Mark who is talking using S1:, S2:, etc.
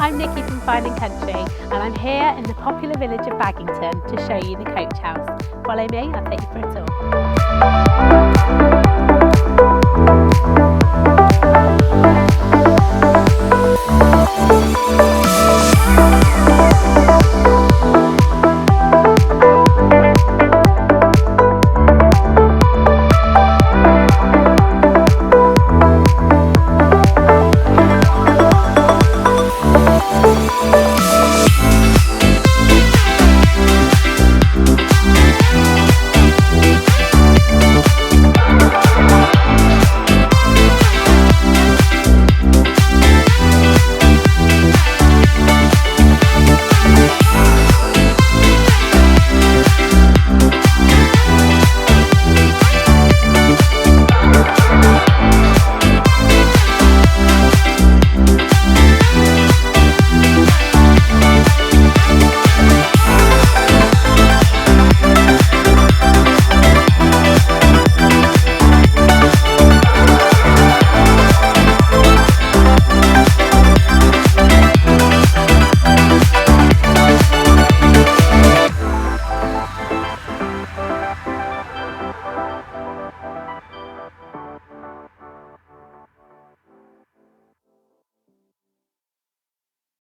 S1: I'm Nicky from 𝘾𝙤𝙤𝙣𝙤 and I'm here in the popular village of Baginton to show you the coach house. Follow me and I'll take you for a tour.